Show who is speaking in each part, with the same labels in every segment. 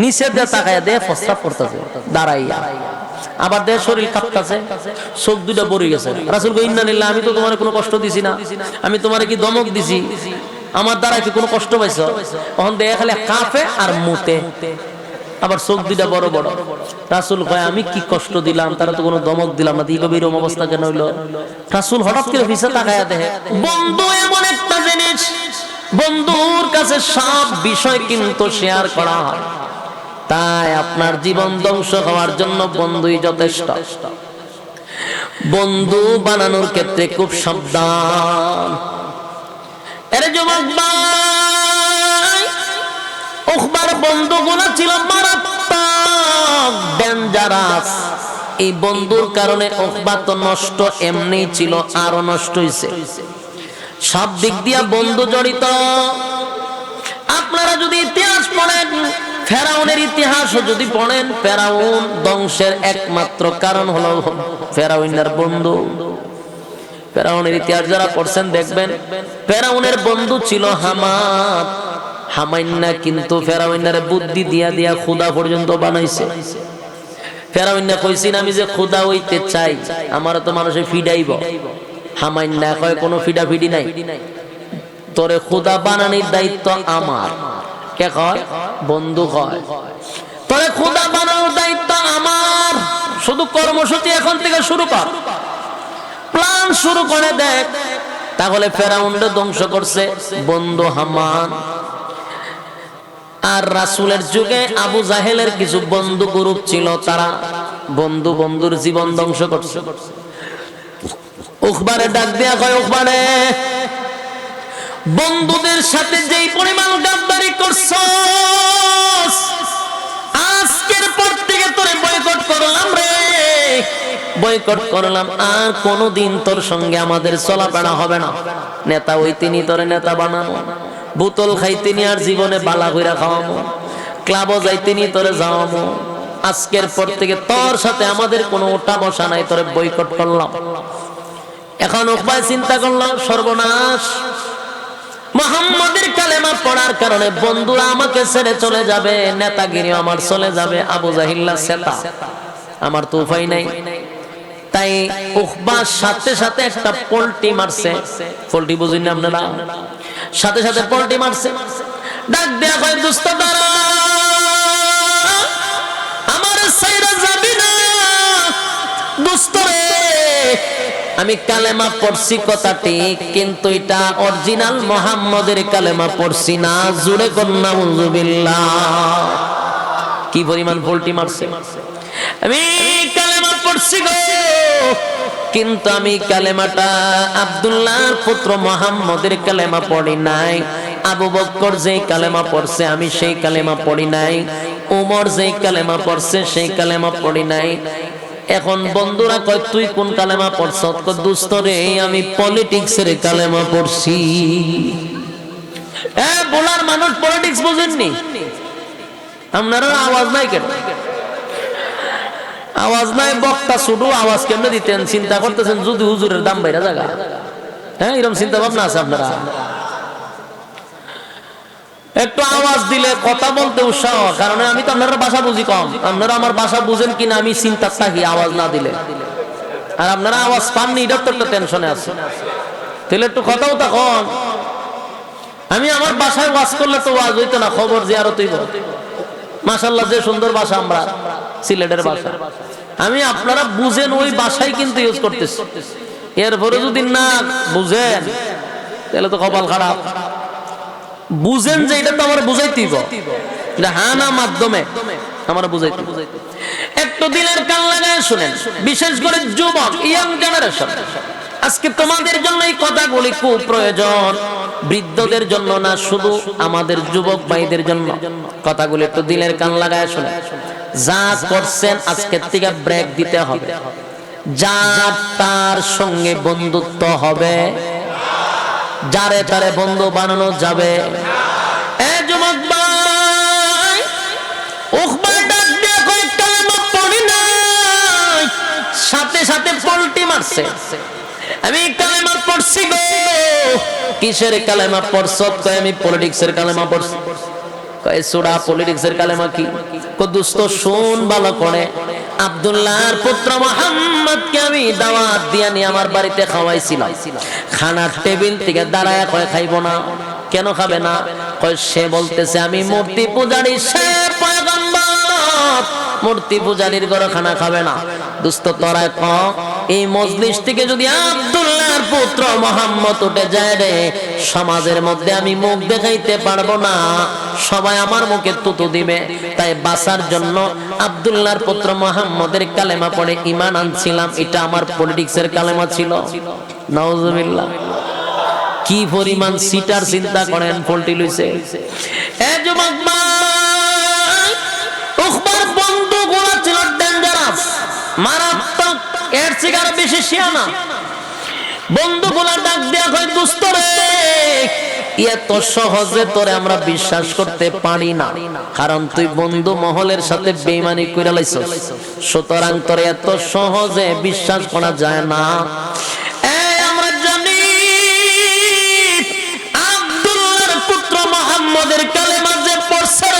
Speaker 1: নিচে দিয়ে তাকায় দেয় প্রস্রাব করতেছে দাঁড়াইয়া, আবার দেহ শরীর কাঁপতেছে, চোখ দুটো পড়ে গেছে। রাসূল কই ইন্না লিল্লাহ, আমি তো তোমার কোনো কষ্ট দিছি না, আমি তোমার কি ধমক দিছি, আমার দ্বারা কি কোনো কষ্ট পাইছো? তখন দেহ খালি কাঁপে আর মুতে, আবার চোখ দুটা বড় বড়। রাসূল কয় আমি কি কষ্ট দিলাম, তারা তো কোনো ধমক দিলাম না, দিল এরকম অবস্থা কেন হইলো? রাসূল হঠাৎ করে পিছে তাকায়া দেখে বন্ধু এমন একটা জিনিস, বন্ধুর কাছে সব বিষয় কিন্তু শেয়ার করা হয়। তাই আপনার জীবন ধ্বংস হওয়ার জন্য বন্ধুই যথেষ্ট। বন্ধু বানানোর ক্ষেত্রে খুব সাবধান। এর যুবক ভাই, উকবার বন্ধুগুলো ছিল মারাত্মক ডেঞ্জারাস। এই বন্ধুর কারণে উকবা তো নষ্ট এমনি ছিল, আরো নষ্ট হইছে। সব দিক দিয়া বন্ধু জড়িত। আপনারা যদি ইতিহাস পড়েন, ফেরাউনের ইতিহাসও যদি পড়েন, ফেরাউন ধ্বংসের একমাত্র কারণ হলো ফেরাউনের বন্ধু। ফেরাউনের ইতিহাস যারা পড়ছেন দেখবেন, ফেরাউনের বন্ধু ছিল হামান। হামাইন্না কিন্তু ফেরাউনের বুদ্ধি দিয়া দিয়া খুদা পর্যন্ত বানাইছে। ফেরাউন্না কইছিন আমি যে খুদা হইতে চাই, আমার তো মানুষে ফিডাইব। হামাইন্না কয় কোনো ফিডাফিডি নাই, তোরে খুদা বানানোর দায়িত্ব আমার। কে কয়? বন্ধু কয় তোরে খুদা বানানোর দায়িত্ব আমার, শুধু কর্মসূচি এখন থেকে শুরু কর, প্ল্যান শুরু করে দেখ। তাহলে ফেরাউনকে ধ্বংস করছে বন্ধু হামান। আর রাসূলের যুগে আবু জাহেলের কিছু বন্ধু গ্রুপ ছিল, তারা বন্ধুর জীবন ধ্বংস করছে। উকবারে ডাক দেয়া কয়, উকবারে বন্ধুদের সাথে যেই পরিমাণ গাদ্দারি করছস, আজকের পর থেকে তোরে বয়কট করলাম রে, বয়কট করলাম। আর কোনদিন তোর সঙ্গে আমাদের চলাফেরা হবে না। নেতা ওই তিনি তোরে নেতা বানানো, বোতল খাইতেনি আর জীবনে বালা কইরা খাওয়ামো, ক্লাবও যাইতেনি তোরে যাওয়ামো। আজকের পর থেকে তোর সাথে আমাদের কোনো ওঠা বসা নাই, তোরে বয়কট করলাম। এখন উকবায় চিন্তা করলাম, সর্বনাশ, মুহাম্মাদের কালেমা পড়ার কারণে বন্ধুরা আমাকে ছেড়ে চলে যাবে, নেতাগিরি আমার চলে যাবে, আবু জাহিল্লা সেতা, আমার তো উপায় নাই। তাই উকবার সাথে সাথে একটা পল্টি মারছে। পল্টি বুঝেন না আপনারা? সাথে সাথে পল্টি মারছে। ডাক দেয়া কয়, দোস্ত দাঁড়া, আমার সাইরা যাবি না দোস্ত রে। আমি কালেমা পড়ছি কথা ঠিক, কিন্তু এটা অরিজিনাল মুহাম্মাদের কালেমা পড়ছি না। জোরে কর নাউযুবিল্লাহ। কি পরিমাণ পল্টি মারছে। আমি কালেমা পড়ছি গো, কিন্তু আমি কালেমাটা আব্দুল্লাহর পুত্র মুহাম্মাদের কালেমা পড়ি নাই। আবু বকর যেই কালেমা পড়ছে আমি সেই কালেমা পড়ি নাই। ওমর যেই কালেমা পড়ছে সেই কালেমা পড়ি নাই। এখন বন্ধুরা কয়, তুই কোন কালেমা পড়ছ? দোস্ত রে, আমি পলিটিক্সের কালেমা পড়ছি। বলার মানুষ পলিটিক্স বুঝেননি? আপনারা আওয়াজ নাই কেন? আওয়াজ নাই, বক্তা শুধু আওয়াজ কেমনে দিতেন চিন্তা করতেছেন, যদি হুজুরের দাম বাইরা জায়গা। হ্যাঁ, এরকম চিন্তা ভাবনা আছে আপনারা? একটু আওয়াজ দিলে কথা বলতে উৎসাহ, কারণ আমি তো আপনার ভাষা বুঝি কম। আপনারা আমার ভাষা বুঝেন কিনা আমি চিন্তা থাকি আওয়াজ না দিলে। আর আপনারা আওয়াজ পাননি, এটা তো একটা টেনশনে আছে। তাহলে একটু কথাও তখন আমি আমার বাসায় ওয়াজ করলে তো ওয়াজ হইতো না, খবর জিয়ারত হইব। মাশাআল্লাহ, যে সুন্দর ভাষা আমরা সিলেটের ভাষা, আমি আপনারা বুঝেন ওই ভাষাই কিন্তু ইউজ করতেছি। এরপরে যদি না বুঝেন তাহলে তো কপাল খারাপ। বুঝেন যে এটা তো আমার বুঝাইতেই, এটা হ্যাঁ না মাধ্যমে আমার বুঝাইতে। একটু দিলের কান লাগায় শুনেন, বিশেষ করে যুবক, ইয়াং জেনারেশন। আজকে তোমাদের জন্য এই কথাগুলি খুব প্রয়োজন, বৃদ্ধদের জন্য না, শুধু আমাদের যুবক ভাইদের জন্য কথাগুলি একটু দিলের কান লাগায় শুনেন। যা করছেন আজকের থেকে ব্রেক দিতে হবে। যার তার সঙ্গে বন্ধুত্ব হবে, যারে তারে বন্ধু বানানো যাবে। যুবক ভাই, উকবা ডাক দিয়ে কয়, কালেমা পড়ি নাই, সাথে সাথে পল্টি মারছে। আমি কালেমা পড়ছি গো। কিসের কালেমা পড়ছ? কয় আমি পলিটিক্সের কালেমা পড়ছি। কয় সূরা পলিটিক্সের কালেমা কি? কয় দোস্ত শুন ভালো করে, আব্দুল্লাহর পুত্র মুহাম্মদকে আমি দাওয়াত দিয়ে নিয়ে আমার বাড়িতে খাওয়াইছিলাম। খানার টেবিল থেকে দাঁড়ায় কয় খাইবো না। কেন খাবে না? কয় সে বলতেছে আমি মূর্তি পূজারী, সে পয়গম্বর, মূর্তি পূজারীর ঘরে খানা খাবে না। দোস্ত তোরা ক এই মজলিস থেকে যদি আব্দুল্লাহর পুত্র মুহাম্মদ উঠে যায় রে, সমাজের মধ্যে আমি মুখ দেখাইতে পারবো না, সবাই আমার মুখে তুতু দিবে। তাই বাঁচার জন্য আব্দুল্লাহর পুত্র মুহাম্মদের কালেমা পড়ে ঈমান আনছিলাম। এটা আমার পলিটিক্সের কালেমা ছিল। নাউজুবিল্লাহ। কি পরিমাণ সিটার চিন্তা করেন পল্টি লইছে। এ যুবক ভাই, উখবার বন্ধুগুলো ছিল ডেঞ্জারাস, মারাত্মক, এর থেকে আরো বেশি শিয়ানা। বন্ধুগুলা ডাক দেয়া কয় দোস্ত রে, এত সহজে তোরে আমরা বিশ্বাস করতে পারি না, কারণ তুই বন্ধু মহলের সাথে বেঈমানি কইরা লাইছস, সুতরাং তোরে এত সহজে বিশ্বাস করা যায় না। আমরা জানি আব্দুল্লাহর পুত্র মুহাম্মদের কালেমা যে পড়ছে,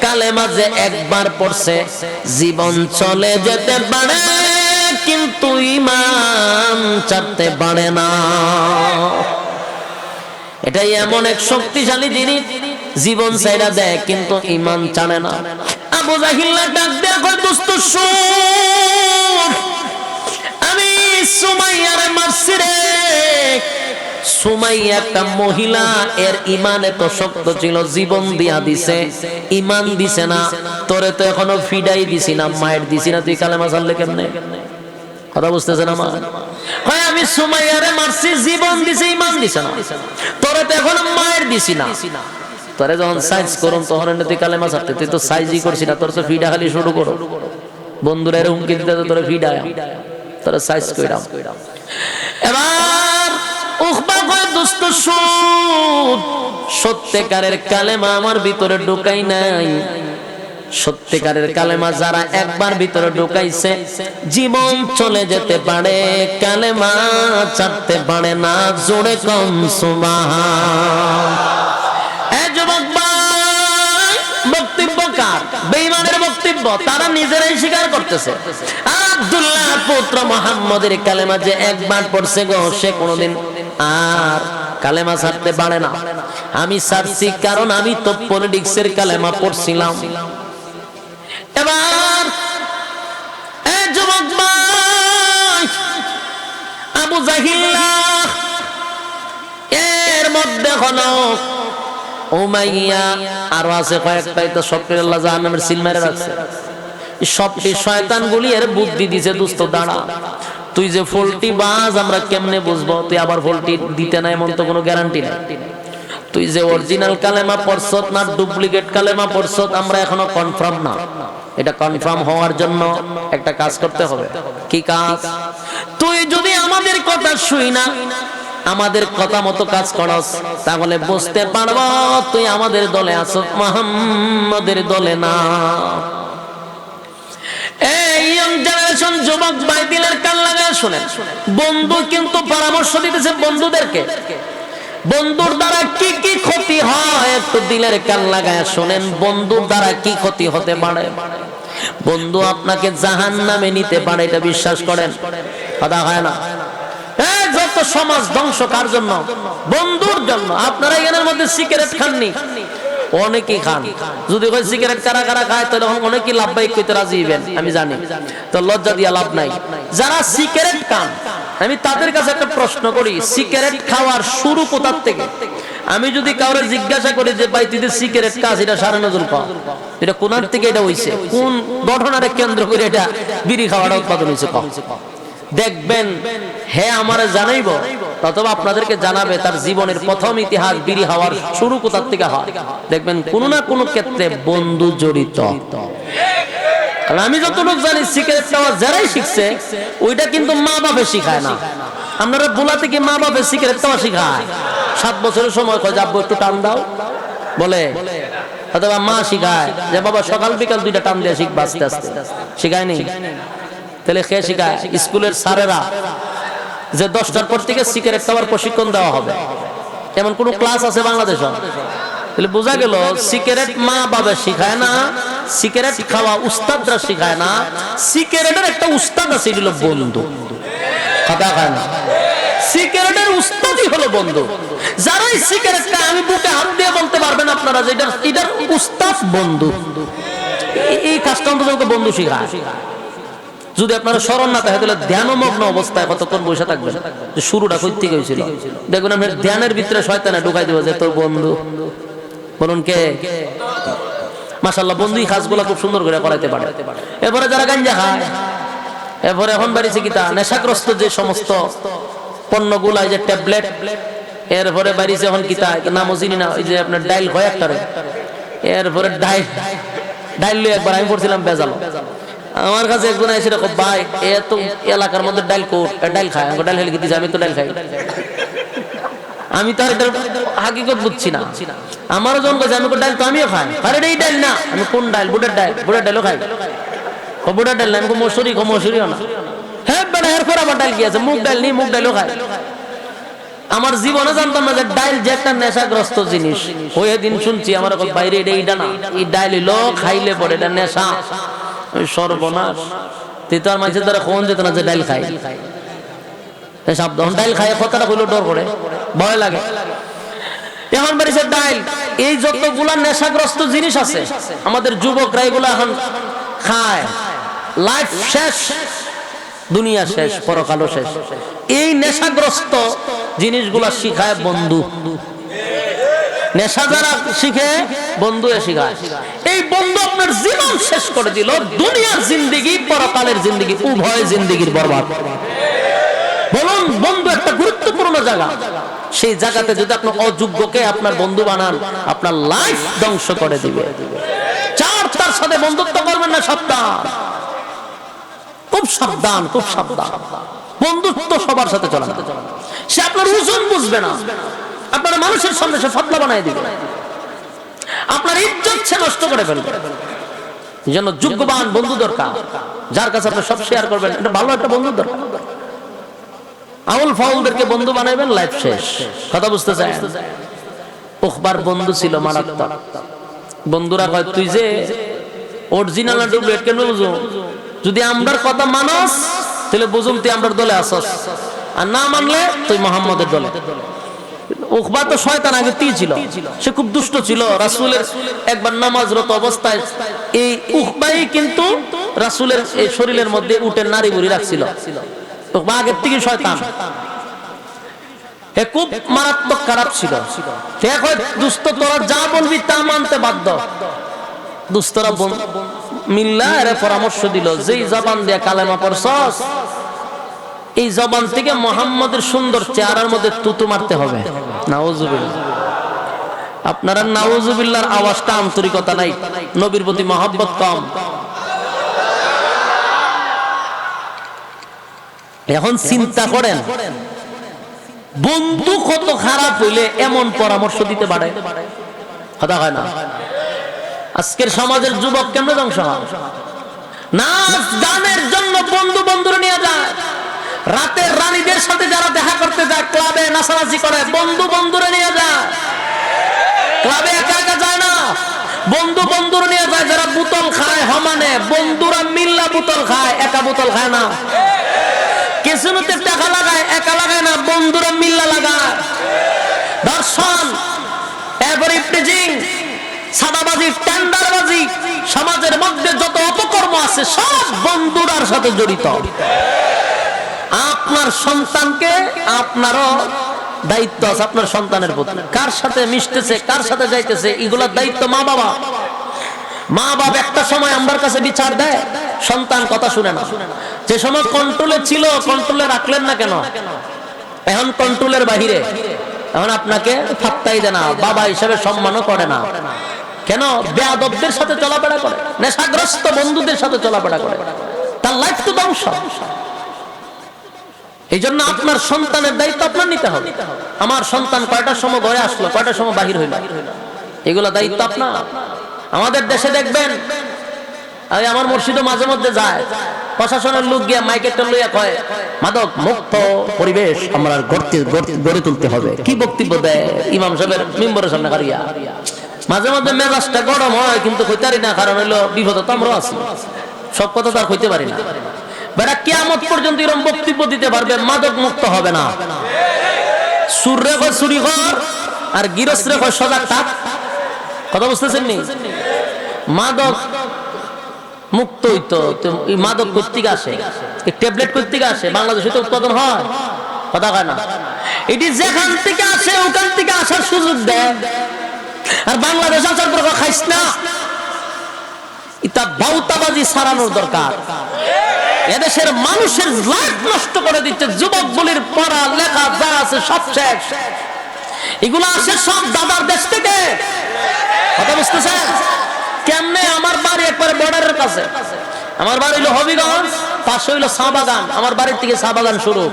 Speaker 1: কালেমা যে একবার পড়ছে জীবন চলে যেতে পারে, কিন্তু ঈমান ছাড়তে পারে না। এটাই এমন এক শক্তিশালী জিনিস, জীবন ছাইরা দেয় কিন্তু ঈমান ছাড়ে না। আবু জাহিল ডাক দেয়া কয় দোস্ত শুন, আমি সুমাইয়ারে মারছি রে। সুমাইয়া একটা মহিলা, এর ঈমান এত শক্ত ছিল, জীবন দিয়া দিছে, ঈমান দিছে না। তোরে তো এখনো ফিডাই দিছি না, মায়ের দিছি না, তুই কালেমা ছাড়লে কেমনে? কথা বুঝতেছেন আমার? হয় আমি সুমাইয়ারে মারছি, জীবন দিছে, ঈমান দিছে না, তোরে তো এখনো মায়ের দিছি না। তোরে যখন সাইজ করুন তখন তুই কালেমা ছাড়তে, তুই তো সাইজই করছি না, তোর তো ফিডা খালি শুরু করো। বন্ধুরা এর হুমকি দিতে তোরে ফিডায়, তোরে সাইজ কইরাম। এবার উখবা কয় দোস্ত শুন, সত্যিকারের কালেমা আমার ভিতরে ঢুকাই নাই। সত্যিকারের কালেমা যারা একবার ভিতরে ঢুকাইছে, জীবন চলে যেতে পারে, কালেমা ছাড়তে পারে না। জোরে কম সুবহান। এই যুবক ভাই, বক্তব্য কার? বেঈমানের বক্তব্য, তারা নিজেরাই স্বীকার করতেছে। আব্দুল্লাহর পুত্র মুহাম্মদের কালেমা যে একবার পড়ছে গো, সে কোনোদিন আর কালেমা ছাড়তে পারে না। আমি ছাড়ছি কারণ আমি তো পলিটিক্সের কালেমা পড়ছিলাম। এবার যুবক ভাই, আবু জাহিল এর মধ্যে হলো উমাইয়া, আরো আছে কয়েকটাই, তো সবটির আল্লাহ জাহান্নামের সিল মেরে রাখছে। সবটি শয়তানগুলি এর বুদ্ধি দিছে, দোস্ত দাঁড়া, তুই যে ফল্টি বাজ আমরা কেমনে বুঝবো? তুই আবার ফল্টি দিতে না এমন তো কোনো গ্যারান্টি নাই। তুই যে অরিজিনাল কালেমা পড়ছত না ডুপ্লিকেট কালেমা পড়ছত আমরা এখনো কনফার্ম না। এটা কনফার্ম হওয়ার জন্য একটা কাজ করতে হবে। কি কাজ? তুই যদি আমাদের কথা শুই না, আমাদের কথা মতো কাজ করস, তাহলে বুঝতে পারবো তুই আমাদের দলে আছো, মুহাম্মাদের দলে না। এই ইয়ং জেনারেশন যুবক ভাই, দিলের কান লাগায় শুনেন। বন্ধু কিন্তু পরামর্শ দিতেছে বন্ধুদেরকে, বন্ধুর দ্বারা কি কি ক্ষতি হয় একটু দিলের কান লাগায় শুনেন। বন্ধুর দ্বারা কি ক্ষতি হতে পারে? বন্ধু আপনাকে জাহান্নামে নিতে পারে, এটা বিশ্বাস করেন? কথা হয় না? যত সমাজ ধ্বংস কার জন্য? বন্ধুর জন্য। আপনারা এখানের মধ্যে সিগারেট খাননি, অনেকেই খান। যদি কই সিগারেট কারা কারা খায়, তাহলে অনেকেই লাভবাহিক কইতে রাজি হবেন, আমি জানি। তো লজ্জা দিয়া লাভ নাই। যারা সিগারেট খান, আমি তাদের কাছে একটা প্রশ্ন করি, সিগারেট খাওয়ার শুরু কোথার থেকে? আমি যদি কাউরে জিজ্ঞাসা করি যে ভাই তুই সিগারেট খাস, এটা সারা নজর পা, এটা কোনার থেকে এটা হইছে, কোন ঘটনারে কেন্দ্র করে এটা বিড়ি খাওয়াটা উৎপাদন হইছে, দেখবেন হ্যাঁ আমার জানাইব, অথবা আপনাদেরকে জানাবে তার জীবনের প্রথম ইতিহাস বিড়ি খাওয়ার শুরু কোথার থেকে হয়। দেখবেন কোনো না কোনো ক্ষেত্রে বন্ধু জড়িত। কারণ আমি যতটুকু জানি সিগারেট খাওয়া যারাই শিখছে ওইটা কিন্তু মা বাপে শিখায় না। আপনারা বলা থেকে মা বাপে সিগারেট খাওয়া শিখায়, 7 বছরের সময় কয় যাবো একটু টান দাও বলে, অথবা মা শিখায় যে বাবা সকাল বিকাল 2টা টান দিয়ে শিখবা, আস্তে আস্তে শিখায়নি। তাহলে খেয়ে শিখায় স্কুলের স্যারেরা যে 10টার পর থেকে সিগারেট খাওয়ার প্রশিক্ষণ দেওয়া হবে, এমন কোন ক্লাস আছে বাংলাদেশে? তাহলে বোঝা গেল সিগারেট মা বাবা শিখায় না, সিগারেট খাওয়া উস্তাদরা শিখায় না, সিগারেটের একটা উস্তাদ আছে, এগুলো বন্ধু। কথা খায় না, সিগারেটের উস্তাদই হলো বন্ধু। যারা এই সিগারেটটা আমি বুকে হাত দিয়ে বলতে পারবেন আপনারা যে এটার উস্তাদ বন্ধু, এই কাজটা অন্তত বন্ধু শিখায়। যদি আপনারা স্মরণ না থাকে তাহলে ধ্যানমগ্ন অবস্থায় কতক্ষণ বসে থাকবেন, যে শুরুটা কই থেকে হয়েছিল, দেখবেন আপনার ধ্যানের ভিতরে শয়তানে ঢুকাই দেবে যে তোর বন্ধু। বলুন কে? মাশাআল্লাহ, বন্ধু এই কাজগুলো খুব সুন্দর করে করাইতে পারে। এরপরে যারা গাঞ্জা খায়, এরপরে এখন বাড়িছে কিতা নেশাগ্রস্ত যে সমস্ত পণ্যগুলা, এই যে ট্যাবলেট, এরপরে বাড়িছে এখন কিতা নামও চিনি না, ওই যে আপনার ডাইল হয় একটা, এরপরে ডাইল লই একবার আমি পড়ছিলাম বেজাল। আমার কাছে একজন এসে দেখো ভাই এত এলাকার মধ্যে ডাইল কোট ডাইল খায়, আমাকে ডাইল হেলে দিচ্ছে, আমি তো ডাইল খাই। আমি তো আর এটার হাকিকত বুঝছি না। আমারও জন কাছে আমি ডাইল তো আমিও খাই, আরে এই ডাইল না, আমি কোন ডাইল? বুটের ডাইল, বুটের ডাইলও খাই। বুটের ডাইল না, আমি মসুরিও না। হ্যাঁ বেটা, এরপর আবার ডাইল কি আছে? মুগ ডাইল নেই, মুগ ডাইলও খাই। আমার জীবনে জানতাম না যে ডাইল যে একটা নেশাগ্রস্ত জিনিস। ওই দিন শুনছি আমার বাইরে এটা না, এই ডাইল হইলো খাইলে পরে এটা নেশা। সর্বনাশ, তুই তো আর মানুষের দ্বারা কোন যেত না যে ডাইল খাই। সাবধান, ডাইল খাই কথাটা হইলো ডর করে, ভয় লাগে। এখন বাড়িছে ডাইল, এই যতগুলা নেশাগ্রস্ত জিনিস আছে আমাদের যুবকরা এগুলা এখন খায়। লাইফ শেষ, দুনিয়া শেষ, পরকালও শেষ। এই নেশাগ্রস্ত জিনিসগুলা শিখায় বন্ধু। নেশা যারা শিখে বন্ধু শিখায়। এই বন্ধু আপনার জীবন শেষ করে দিল, দুনিয়ার জিন্দেগি পরকালের জিন্দেগি উভয় জিন্দেগির বরবাদ। বলুন, বন্ধু একটা গুরুত্বপূর্ণ জায়গা। সেই জায়গাতে যদি আপনি অযোগ্যকে আপনার বন্ধু বানান, আপনার লাইফ ধ্বংস করে দিবে। তার সাথে বন্ধুত্ব করবেন না, সাবধান, খুব সাবধান, খুব সাবধান। বন্ধুত্ব সবার সাথে চলে না। সে আপনার ওজন বুঝবে না, আপনার মানুষের সামনে সে ফতলা বানাই দিবে, আপনার ইজ্জত সে নষ্ট করে ফেলবে। যেন যোগ্যবান বন্ধু দরকার, যার কাছে আপনি সব শেয়ার করবেন। এটা ভালো একটা বন্ধু দরকার। আউল ফাউলদেরকে বন্ধু বানাইবেন, লাইফ শেষ। কথা বুঝতে চাই? উখবার বন্ধু ছিল মারাত্মক। বন্ধুরা কয় তুই যে অরিজিনাল না ডুপ্লিকেট কেন বুঝো? যদি আমরার কথা মানস তাহলে বুঝুম তুই আমরার দলে আসস, আর না মানলে তুই মুহাম্মদের দলে। উকবা তো শয়তান আগে ছিল, সে খুব দুষ্ট ছিল। রাসূলের একবার নামাজরত অবস্থায় এই উকবাই কিন্তু রাসূলের এই শরীরের মধ্যে উটের নারী বুড়ি রাখছিল। উকবা আগের থেকে শয়তান, খুব মারাত্মক খারাপ ছিল। দুষ্ট তোরা যা বলবি তা মানতে বাধ্য। দুস্তরা মিল্লা এর পরামর্শ দিল, যেই জবান দিয়ে কালেমা পড়ছস এই জবান থেকে মুহাম্মদের সুন্দর চেহারার মধ্যে তুতু মারতে হবে। নাউজুবিল্লাহ। আপনারা নাউজুবিল্লাহর আওয়াজটা আন্তরিকতা নাই, নবীর প্রতি মহব্বত কম। এখন চিন্তা করেন বন্ধু কত খারাপ হইলে এমন পরামর্শ দিতে পারে? কথা হয় না? আজকের সমাজের যুবক কেমন ধ্বংস হয়? নাচ গানের জন্য বন্ধু বন্ধুরা নিয়ে যায়, রাতের রানীদের সাথে যারা দেখা করতে যায়, ক্লাবে নাচানাচি করে, বন্ধু বন্ধুরা নিয়ে যায়। ক্লাবে একা একা যায় না, বন্ধু বন্ধুরা নিয়ে যায়। যারা বোতল খায় সমানে, বন্ধুরা মিল্লা বোতল খায়, একা বোতল খায় না। কিছুতে টাকা লাগায়, একা লাগায় না, বন্ধুরা মিল্লা লাগায়। দর্শন, এভারি প্রিজিং, সাদাবাজি, টেন্ডারবাজি, সমাজের মধ্যে যত অপকর্ম আছে সব বন্ধুরার সাথে জড়িত। আপনার সন্তানকে আপনারও দায়িত্ব আছে, আপনার সন্তানের প্রতি কার সাথে মিশতেছে, কার সাথে যাইতেছে, এগুলোর দায়িত্ব মা বাবা। মা বাবা একটা সময় আমার কাছে বিচার দেয়, সন্তান কথা শুনে না। যে সময় কন্ট্রোলে ছিল, কন্ট্রোলে রাখলেন না কেন? এখন কন্ট্রোলের বাহিরে, এখন আপনাকে ফাত্তাই দেয় না, বাবা হিসাবে সম্মানও করে না। কেন? বেয়াদবদের সাথে চলাফেরা করে, নেশাগ্রস্ত বন্ধুদের সাথে চলাফেরা করে, তার লাইফ তো ধ্বংস। এই জন্য আপনার সন্তানের দায়িত্ব আপনার নিতে হবে। আমার সন্তান কয়টার সময় ঘরে আসলো, কয়টার সময় বাহির হইল, এগুলো দায়িত্ব আপনার। আমাদের দেশে দেখবেন, আমার মুর্শিদও মাঝে মধ্যে যায়, প্রশাসনের লোক গিয়া মাইকেটটা লইয়া কয় মাদক মুক্ত পরিবেশ আমরা গড়ে তুলতে হবে। কি বক্তব্য দেয় ইমাম সাহেবের মিম্বরের সামনে গাড়িয়া। মাঝে মধ্যে মেজাজটা গরম হয়, কিন্তু কইতারি না, কারণ হলো বিপদ তো আমরাও আছি, সব কথা তো আর কইতে পারি না। বেটা কিয়ামত পর্যন্ত এরকম বক্তব্য দিতে পারবে, মাদক মুক্ত হবে না। সুররে কয় চুরি কর, আর গিরস্রে কয় সজাগ থাক। কথা বুঝতেছেন নি? মাদক মুক্ত হইতো, এই মাদক কর্তৃক আসে, এই ট্যাবলেট কর্তৃক আসে, বাংলাদেশে তো উৎপাদন হয়, কথা কয় না। এটি যেখান থেকে আসে ওখান থেকে আসার সুযোগ দেয়, আর বাংলাদেশ আসার পর খাইস না। এটা বাউতাবাজি সারানোর দরকার। এদেশের মানুষের লাইফ নষ্ট করে দিচ্ছে, যুবক বলির পড়া লেখা যা আছে সব শেষ। এগুলো আসে সব দাদার দেশ থেকে। কথা বুঝতেছেন? কেমনে? আমার বাড়ি একবারে বর্ডারের কাছে, আমার বাড়ি হইলো হবিগঞ্জ, পাশে হইলো চা বাগান। আমার বাড়ির থেকে চা বাগান শুরু,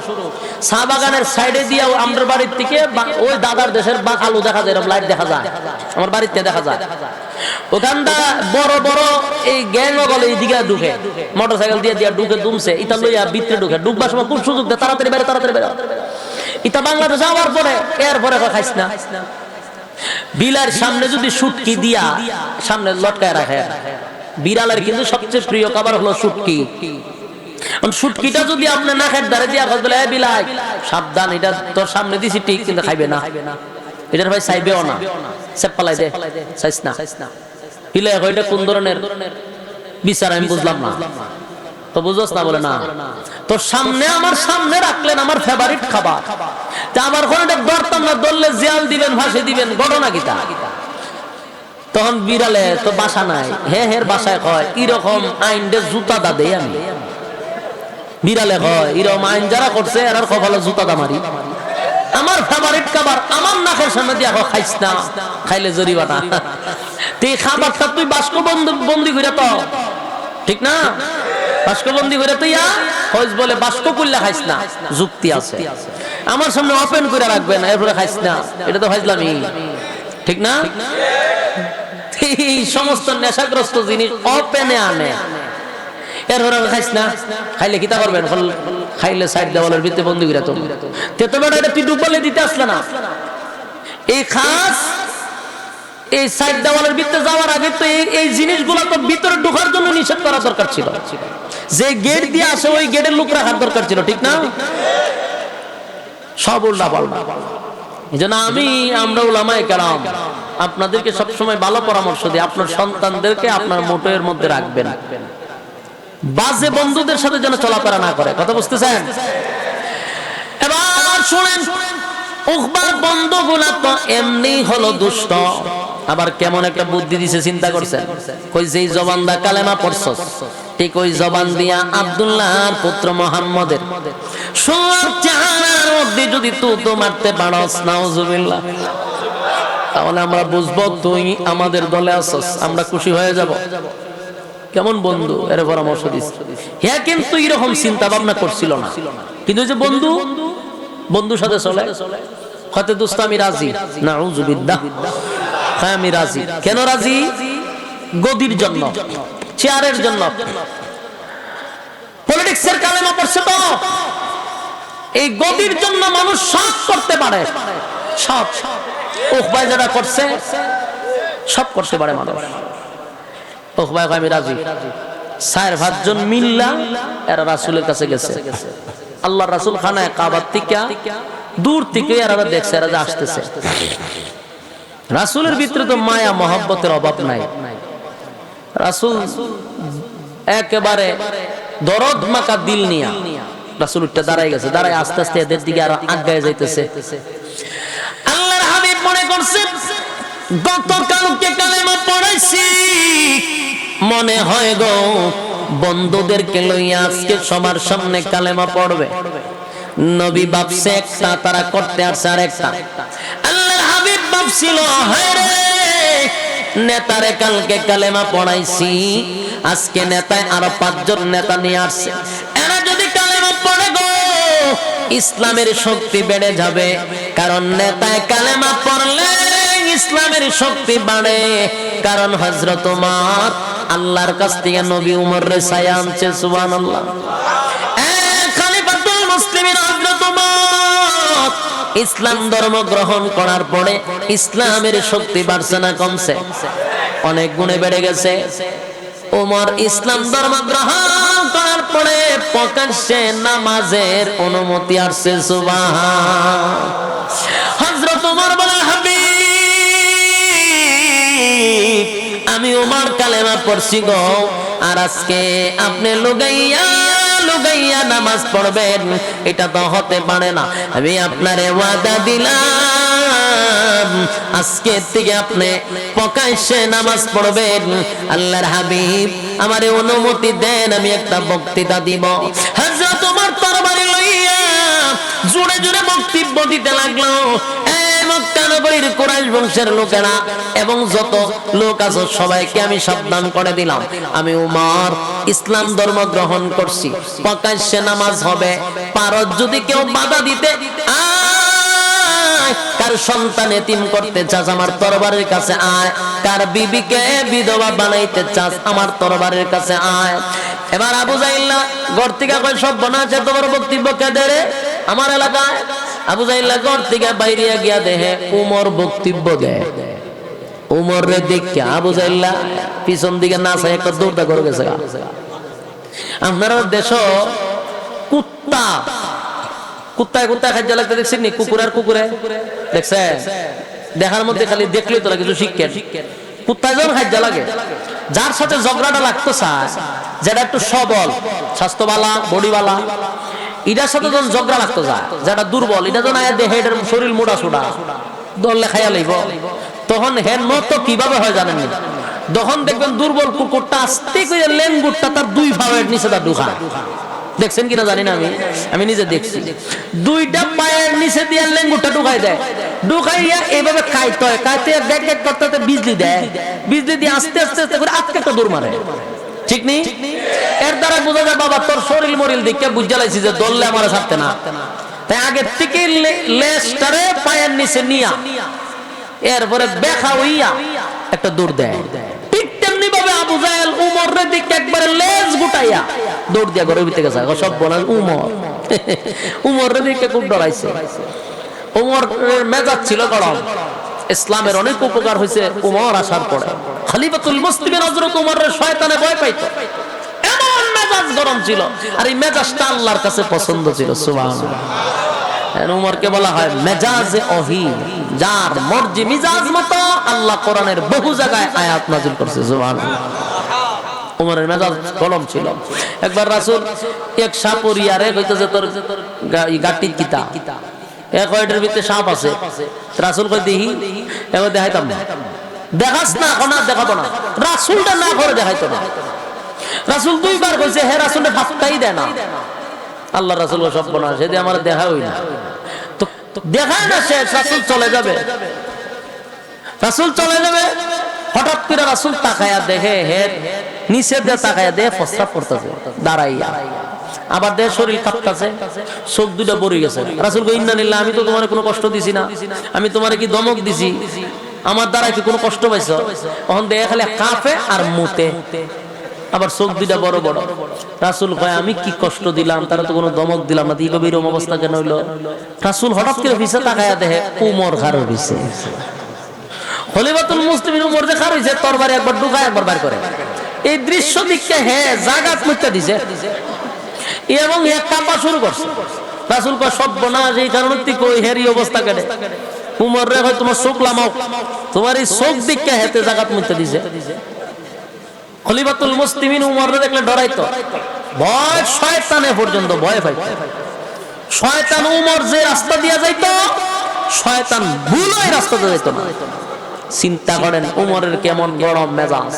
Speaker 1: চা বাগানের সাইডে দিয়ে আমার বাড়ির থেকে ওই দাদার দেশের আলু দেখা যায়, এরকম লাইট দেখা যায়, আমার বাড়িতে দেখা যায়। ওখানটা বড় বড় এই গ্যাং গলে এইদিকে ঢুকে, মোটরসাইকেল দিয়ে দিয়ে ঢুকে দুমছে, ইটা লইয়া ভিতরে ঢুকে, ঢুকবার সময় খুব সুযোগ দেয়, তাড়াতাড়ি বেরো তাড়াতাড়ি বেরো। ইটা বাংলাদেশ যাওয়ার পরে এরপরে খাইস না। বিলার সামনে যদি শুটকি দিয়া সামনে লটকায় রাখে, বিড়ালের কিন্তু সবচেয়ে প্রিয় খাবার হলো শুটকি। শুটকিটা যদি আপনি নাকের ধারে দিয়া বলে, বিলাই সাবধান, এটা তোর সামনে দিছি ঠিক, কিন্তু খাইবে না, এটার ভাই চাইবেও না, সেপালাই দে, চাইস না। বিলাই এটা কোন ধরনের বিচার আমি বুঝলাম না। তো বুঝোস না? বলে না, তোর সামনে আমার সামনে রাখলেন আমার ফেভারিট খাবার, তা আমার কোন ধরতাম না, ধরলে জিয়াল দিবেন, ফাঁসি দিবেন, ঘটনা কিতা? তখন বিড়ালে তো বাসা নাই, হের বাসায় কয় এরকম আইন দে জুতা দা দেই আমি। বিড়ালে কয় এরকম আইন যারা করছে এরার কপালে জুতা দা মারি। আমার ফেভারিট খাবার আমার নাকের সামনে দিয়া খাইস না, খাইলে জরিমানা। তুই খাবারটা তুই বাস্ক বন্দি করে তো, ঠিক না? বাস্কবন্দি করে তুই বলে বাস্ক করলে খাইস না, যুক্তি আছে। আমার সামনে ওপেন করে রাখবেন, এরপরে খাইস না, এটা তো খাইসলামই, ঠিক না? এই সমস্ত নেশাগ্রস্ত জিনিস ওপেনে আনে, এরপরে খাইস না, খাইলে কিতা করবেন? খাইলে সাইড দেওয়ালের ভিতরে বন্দি করে তো তেতো বেটা, এটা তুই ডুবলে দিতে আসলে না। এই খাস এই সাইড দেওয়ালের ভিতরে যাওয়ার আগে তো এই জিনিসগুলো তো ভিতরে ঢোকার জন্য নিষেধ করা দরকার ছিল। যে গেট দিয়ে আসে ওই গেটের লোক রাখার দরকার ছিল, ঠিক না? সব উল্টা পাল্টা। এজন্য আমরা উলামায়ে কেরাম আপনাদেরকে সবসময় ভালো পরামর্শ দিই, আপনার সন্তানদেরকে আপনার মোটের মধ্যে রাখবেন, বাজে বন্ধুদের সাথে যেন চলাফেরা না করে। কথা বুঝতেছেন? এবার শুনেন, উকবার বন্ধুগুলা তো এমনি হলো দুষ্ট, আবার কেমন একটা বুদ্ধি দিছে চিন্তা করছেন? কই যেই জবান দা কালেমা পড়ছস, ঠিক ওই জবান দিয়া আব্দুল্লাহর পুত্র মুহাম্মদের সুন্দর চেহারার মধ্যে যদি তুতো মারতে পারস, নাউজুবিল্লাহ, তাহলে আমরা বুঝবো তুই আমাদের দলে আছস, আমরা খুশি হয়ে যাব। কেমন বন্ধু, এর পরামর্শ দিচ্ছে। হ্যাঁ, কিন্তু এরকম চিন্তা ভাবনা করছিল না, কিন্তু যে বন্ধু বন্ধুর সাথে চলে, হয়তো দোস্ত আমি রাজি, নাউজুবিল্লাহ, হ্যাঁ আমি রাজি। কেন রাজি? গদির জন্য, চেয়ারের জন্য, পলিটিক্সের কালেমা পড়ছে তো। এই গদির জন্য মানুষ সব করতে পারে, সব উকবায় যেটা করছে সব করতে পারে মানুষ। উকবায় আমি রাজি। 4-5 জন মিল্লা এরা রাসূলের কাছে গেছে, আল্লাহর রাসূল খানায় কাবার থেকে দূর থেকে এরা দেখছে এরা আসতেছে। রাসূলের ভিতরে তো মায়া মহব্বতের অভাব নাই, রাসূল একেবারে দরদ মাখা দিল নিয়া রাসূল উঠে দাঁড়ায় গেছে, দাঁড়ায় আস্তে আস্তে এদের দিকে আরো আগায় যাইতেছে। আল্লাহর হাবিব মনে করছে গতকালকে কালেমা পড়াইছি, মনে হয় গো বন্ধুদেরকে লইয়া আজকে সবার সামনে কালেমা পড়বে। নবী ভাবছে একটা, তারা করতে আসছে আরেকটা। আল্লাহর হাবিব ভাবছিল হায়রে নেতারে কালকে কালেমা পড়াইছি, আজকে নেতায় আরো 5 জন নেতা নিয়ে আসছে, এরা যদি কালেমা পড়ে গো ইসলামের শক্তি বেড়ে যাবে, কারণ নেতায় কালেমা পড়লে ইসলামের শক্তি বাড়ে। কারণ হযরত ওমর আল্লাহর কাছ থেকে নবী উমর রে ছায়া আনছে, সুবহানাল্লাহ। খলিফাতুল মুসলিমিন হযরত ওমর ইসলাম ধর্ম গ্রহণ করার পরে ইসলামের শক্তি বাড়ছে না কমছে? অনেক গুণে বেড়ে গেছে। ওমর ইসলাম ধর্ম গ্রহণ করার পরে প্রকাশ্যে নামাজের অনুমতি আসছে। সুবহান। হযরত ওমর বলেন, হাবিব আমি ওমর কালেমা পড়ছি গো, আর আজকে আপনি লুগাইয়া নামাজ পড়বেন, এটা তো হতে পারে না। আমি আপনারে ওয়াদা দিলাম আজকে থেকে আপনি প্রকাশ্যে নামাজ পড়বেন। আল্লাহর হাবিব আমারে অনুমতি দেন, আমি একটা বক্তৃতা দিব। হযরত ওমর তরবারি লইয়া জোরে জোরে বক্তব্য দিতে লাগলো। মক্কা নগরীর কুরাইশ বংশের লোকেরা এবং যত লোক আছে সবাইকে আমি সাবধান করে দিলাম, আমি উমর ইসলাম ধর্ম গ্রহণ করছি, প্রকাশ্যে নামাজ হবে। পারত যদি কেউ বাধা দিতে, কার সন্তান এতিম করতে চাস আমার তরবারের কাছে আয়, কার বিবিকে বিধবা বানাইতে চাস আমার তরবারের কাছে আয়। এবার আবু জাহেল ঘর থেকে কয়, সব বনাছে তোমার বক্তব্য কে দেরে আমার এলাকায়? আবু জাহেল ঘর থেকে বাইরে গিয়া দেখে উমর বক্তব্য দেয়। উমর রে দেখে আবু জাহেল পিছন দিকে না চাই একটা দৌড়টা করে গেছে। আপনারা দেশ কুত্তায় খাদ্য লাগতে দেখছেন নি? কুকুরে দেখছে, দেখার মধ্যে খালি দেখলেই তো কিছু শিক্ষেন। কুত্তায় যখন খাদ্য লাগে, যার সাথে ঝগড়াটা লাগতো চায়, যেটা একটু সবল, স্বাস্থ্যবালা, বডিওয়ালা, এটার সাথে যখন ঝগড়া লাগতো যায়, যেটা দুর্বল, এটা যখন আয়া দেহে এটার শরীর মোটা সোটা দললে খাইয়া লইব, তখন হেন নত কিভাবে হয় জানেন? তখন দেখবেন দুর্বল কুকুরটা আস্তে করে লেঙ্গুরটা তার দুই ভাবের নিচে তার ঢুকা। দেখছেন কিনা জানি না, আমি নিজে দেখছি। দুইটা পায়ের নিচে দিয়ে লেঙ্গুরটা ঢুকাই দেয়, ঢুকাইয়া এইভাবে খাইতে হয়, খাইতে দেখ করতে বিজলি দেয়, বিজলি দিয়ে আস্তে আস্তে আস্তে করে আজকে একটা দৌড় মারে। ঠিক নেই? এর দ্বারা বোঝা যায় বাবা তোর শরীর মরিল দিকে বুঝা লাইছি যে দললে আমার ছাড়তে না, তাই আগের থেকে লেজটারে পায়ের নিচে নিয়া এরপরে দেখা হইয়া একটা দৌড় দেয়। ঠিক তেমনি ভাবে আবু জাহেল উমরের দিকে একবারে লেজ গুটাইয়া দৌড় দিয়া ঘরের ভিতরে গেছে। সব বলেন উমরের দিকে খুব ডরাইছে। উমর মেজাজ ছিল গরম। ইসলামের অনেক উপকার হয়েছে উমর আসার পরে। খলিফাতুল মুসলিমিন হযরত উমরের শয়তানে ভয় পাইতো, এমন মেজাজ গরম ছিল, আর এই মেজাজটা আল্লাহর কাছে পছন্দ ছিল। সুবহানাল্লাহ। উমরকে বলা হয় মেজাজে ওহী, যার মর্জি মিজাজ মতো আল্লাহ কোরআনের বহু জায়গায় আয়াত নাযিল করছে। সুবহানাল্লাহ। উমরের মেজাজ গরম ছিল। একবার রাসূল এক সাপরিয়ারে কইতেছে তোর গাটি কিতা, এক ওইটার ভিতরে সাপ আছে। রাসূল কই দেখি, এবার দেখাইতাম না। দেখাস না, কোনা দেখাবো না। রাসূলটা না করে দেখাইতো না। রাসূল দুইবার কইছে, হে রাসূলকে ফাত্তাই দেয় না। আল্লাহ রাসূল সব বনা সেদি আমার দেখা হই না, তো দেখায় না শেষ। রাসূল চলে যাবে, হঠাৎ করে রাসূল তাকায়া দেখে হে নিচে দিয়ে তাকায়া দেখে প্রস্রাব করতেছে দাঁড়াইয়া, আবার দেহ শরীর কাঁপতেছে, চোখ দুটো পড়ে গেছে। রাসূল কই ইন্না লিল্লাহ, আমি তো তোমার কোনো কষ্ট দিছি না, আমি তোমার কি ধমক দিছি? আমার দ্বারা কি কোনো কষ্ট পাইছো? তখন দেহে খালি কাঁপে আর মুতে, আবার চোখ দুইটা বড় বড়। রাসূল কয় আমি কি কষ্ট দিলাম? তারা তো কোনো ধমক দিলাম না, দিগো এরকম অবস্থা কেন হইলো? রাসূল হঠাৎ করে পিছে তাকায়া দেখে উমর খাড়া হইছে। খলিফাতুল মুসলিমিন উমর যে খাড়া হইছে, তরবারি একবার ঢুকায় একবার বাইর করে। এই দৃশ্য দেখে হে জাগাত মুত্তা দিছে এবং হে কাঁপা শুরু করছে। রাসূল কয় সর্বনাশ, এই কারণে তুই কই হেরি অবস্থা কেটে? উমর রে হয় তোমার চোখ লামাও, তোমার এই চোখ দেখে হেতে জাগাত মুত্তা দিছে। খলিফাতুল মুসলিমিন উমররে দেখলে ডরাইতো, ভয় শয়তানে পর্যন্ত ভয় পাইতো। শয়তান উমর যে রাস্তা দিয়া যাইতো, শয়তান ভুল ওই রাস্তা দিয়ে যাইতো না। চিন্তা করেন উমরের কেমন গরম মেজাজ।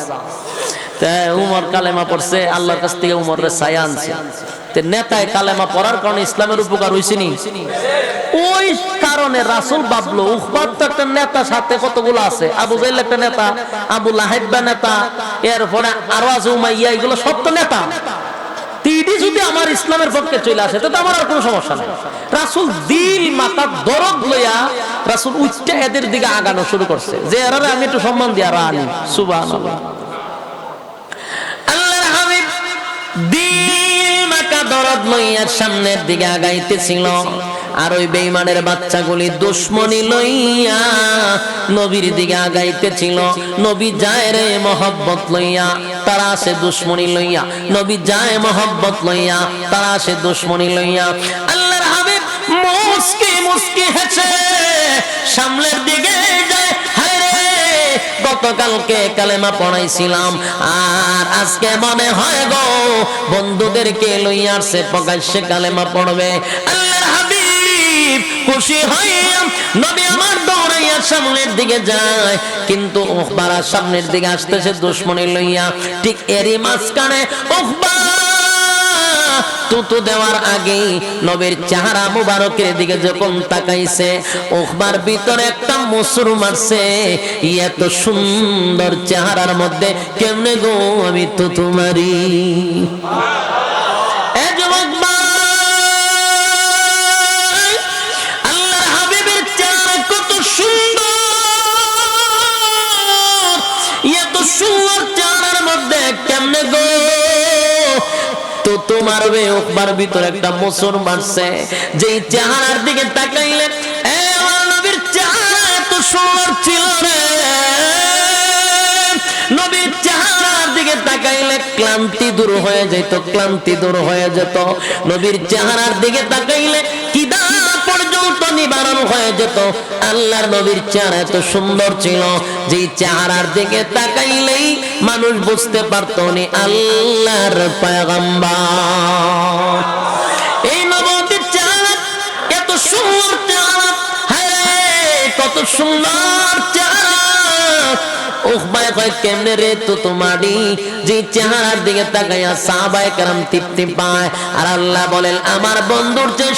Speaker 1: উমর কালেমা পড়ছে, আল্লাহর কাছ থেকে উমরের ছায়া আনছে। নেতায় কালেমা পড়ার কারণে ইসলামের উপকার হইছে নি? ওই কারণে রাসূল ভাবলো উখবার তো একটা নেতা, সাথে কতগুলো আছে, আবু জাহেল একটা নেতা, আবু লাহাব নেতা, এরপরে আরো আছে উমাইয়া, এগুলো সব তো নেতা। তিডি যদি আমার ইসলামের পক্ষে চলে আসে তো আমার আর কোনো সমস্যা নাই। রাসূল দিল মাথা দরদ লইয়া রাসূল উচ্চে এদের দিকে আগানো শুরু করছে যে এরা আমি একটু সম্মান দিয়া রানি। সুবহানাল্লাহ। আল্লাহর হাবিব দিল মাথা দরদ লইয়া সামনের দিকে আগাইতেছিল। আর ওই বেঈমানের বাচ্চাগুলি দুশমনি লইয়া নবীর দিকে আগাইতেছিল। নবী যায় রে মহব্বত লইয়া, তারা আসে দুশমনি লইয়া। নবী যায় মহব্বত লইয়া, তারা আসে দুশমনি লইয়া। আল্লাহর হাবিব মুস্কি মুস্কি হেসে সামনের দিকে যায়। গতকালকে কালেমা পড়াইছিলাম আর আজকে মনে হয় গো বন্ধুদেরকে লইয়া আসছে প্রকাশ্যে কালেমা পড়বে। আল্লাহর হাবিব খুশি হইয়া নবী আমার দৌড়াইয়া সামনের দিকে যায়, কিন্তু উকবার সামনের দিকে আসতেছে দুশমনি লইয়া। ঠিক এরই মাঝখানে উকবা তুতু দেওয়ার আগে নবীর চেহারা মুবারকের দিকে যখন তাকাইছে, উকবার ভিতরে একটা মুসুর মারছে। এত সুন্দর চেহারার মধ্যে কেমনে গো আমি তুতু মারি? আল্লাহর হাবিবের চেহারা কত সুন্দর, এত সুন্দর চেহারার মধ্যে কেমনে গো তো মারবে? উকবার ভিতরে একটা মোচর মারছে। যেই চেহারার দিকে তাকাইলে আমার নবীর চেহারা এত সুন্দর ছিল রে, নবীর চেহারার দিকে তাকাইলে ক্লান্তি দূর হয়ে যেত, ক্লান্তি দূর হয়ে যেত। নবীর চেহারার দিকে তাকাইলে কিদা পর্যন্ত নিবারণ হয়ে যেত। আল্লাহর নবীর চেহারা এত সুন্দর ছিল, যে চেহারার দিকে তাকাইলেই মানুষ বুঝতে পারত উনি আল্লাহর পয়গম্বর। এই নবীর চেহারা এত সুন্দর চেহারা, হ্যাঁ কত সুন্দর চেহারা। উকবায় কয় কেমনে রে তো তোমারি? যে চেহারার দিকে তাকাইয়া সাহাবায়ে কেরাম তৃপ্তি পায়। আর আল্লাহ বলেন আমার বন্ধুর যে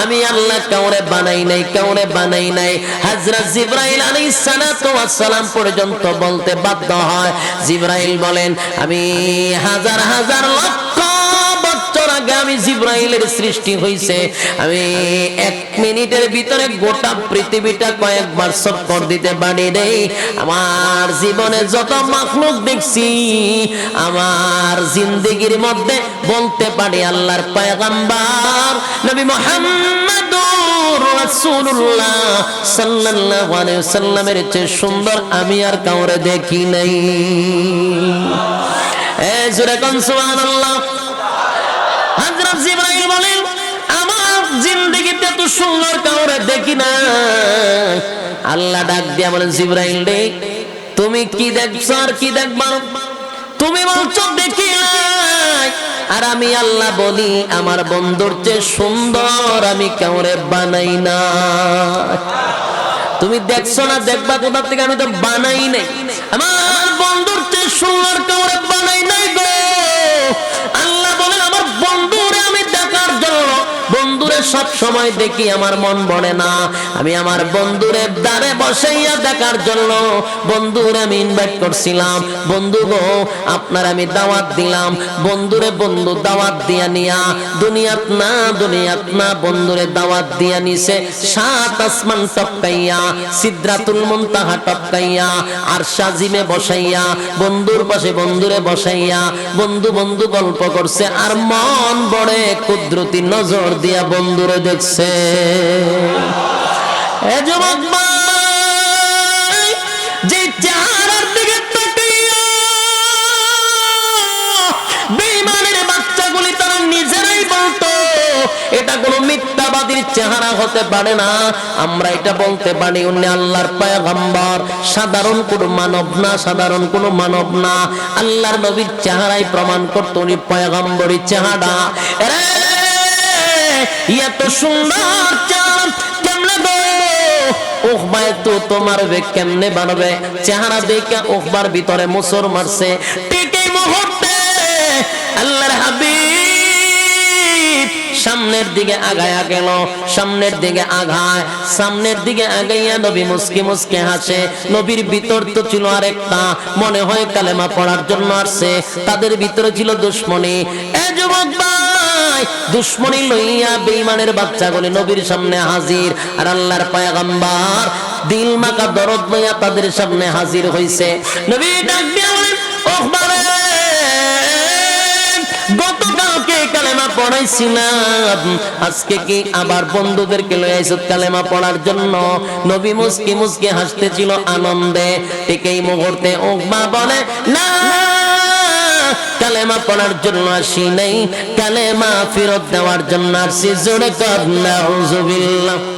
Speaker 1: আমি আল্লাহ কাউরে বানাই নাই, কাউরে বানাই নাই। হযরত জিবরাইল আলাইহিস সালাতু ওয়াস সালাম পর্যন্ত বলতে বাধ্য হয়। জিবরাইল বলেন আমি হাজার হাজার লক্ষ বছর আগে আমি জিবরাইলের সৃষ্টি হইছে। আমি 1 মিনিটের ভিতরে গোটা পৃথিবীটা কয়েকবার চক্কর দিতে পারি রে। আমার জীবনে যত মাখলুক দেখছি, আমার জিন্দেগির মধ্যে বলতে পারি আল্লাহর পয়গম্বর নবী মুহাম্মদুর রাসূলুল্লাহ সাল্লাল্লাহু আলাইহি ওয়াসাল্লামের চেয়ে সুন্দর আমি আর কাউরে দেখি নাই। জোরে কোন সুবহানাল্লাহ। হযরত জিবরাইল বলেন আমার জিন্দেগিতে এত সুন্দর কাউরে দেখি না। আল্লাহ ডাক দিয়া বলেন জিবরাইল রে তুমি কি দেখছো আর কি দেখবা? তুমি বলছো দেখি নাই, আর আমি আল্লাহ বলি আমার বন্ধুর চেয়ে সুন্দর আমি কাউরে বানাই না। তুমি দেখছো না, দেখবা কোথা থেকে? আমি তো বানাই নাই, আমার বন্ধুর চেয়ে সুন্দর কাউরে বানাই নাই গো। আল্লাহ বলেন আমার বন্ধুরে আমি দেখার জন্য, বন্ধুরে সব সময় দেখি আমার মন ভরে না। আমি আমার বন্ধুরে দ্বারে বসাইয়া দেখার জন্য বন্ধুরে আমি ইনভাইট করছিলাম। বন্ধু গো আপনার আমি দাওয়াত দিলাম। বন্ধুরে বন্ধু দাওয়াত দিয়া নিয়া দুনিয়াত না বন্ধুরে দাওয়াত দিয়া নিছে 7 আসমান টপকাইয়া, সিদরাতুল মুনতাহা টপকাইয়া, আরশ আজিমে বসাইয়া, বন্ধুর পাশে বন্ধুরে বসাইয়া বন্ধু বন্ধু গল্প করছে। আর মন বড়ে কুদরতি নজর দিয়া বন্ধুরে দেখছে। এ যুবক ভাই, যে চেহারার দিকে তাকাইয়া বেঈমানের বাচ্চাগুলি তারা নিজেরাই বলতো এটা কোনো মিথ্যাবাদীর চেহারা হতে পারে না। আমরা এটা বলতে পারি উনি আল্লাহর পয়গম্বর, সাধারণ কোনো মানব না, সাধারণ কোনো মানব না। আল্লাহর নবীর চেহারাই প্রমাণ করতো উনি পয়গম্বরী চেহারা। এত সুন্দর চাঁদ কেমনে গো উকবায় তো তোমার বে কেমনে বানবে? চেহারা দেখে উকবার ভিতরে মোচর মারছে। ঠিক এই মুহূর্তে আল্লাহর হাবিব সামনের দিকে আগায়া গেল, সামনের দিকে আগায়, সামনের দিকে আগাইয়া নবী মুস্কি মুস্কি হাসে। নবীর ভিতর তো ছিল আরেকটা, মনে হয় কালেমা পড়ার জন্য আসছে। তাদের ভিতরে ছিল দুশমনি। এ যুবক দুশমনি লইয়া বেঈমানের বাচ্চাগুলি নবীর সামনে হাজির। আর আল্লাহর পয়গম্বর দিল মাকা দরদ লইয়া তাদের সামনে হাজির হইছে। নবী ডাক দিয়া বলেন গতকালকে কালেমা কালেমা পড়াইছিলাম, আজকে কি আবার বন্ধুদেরকে লয়ে আইছত কালেমা পড়ার জন্য? নবী মুস্কি মুস্কি হাসতেছিল আনন্দে। ঠিক এই মুহূর্তে উকবা বলে, না, কালেমা পড়ার জন্য আসি নাই, কালেমা ফেরত দেওয়ার জন্য আসছি। জোরে কর নাউজুবিল্লাহ।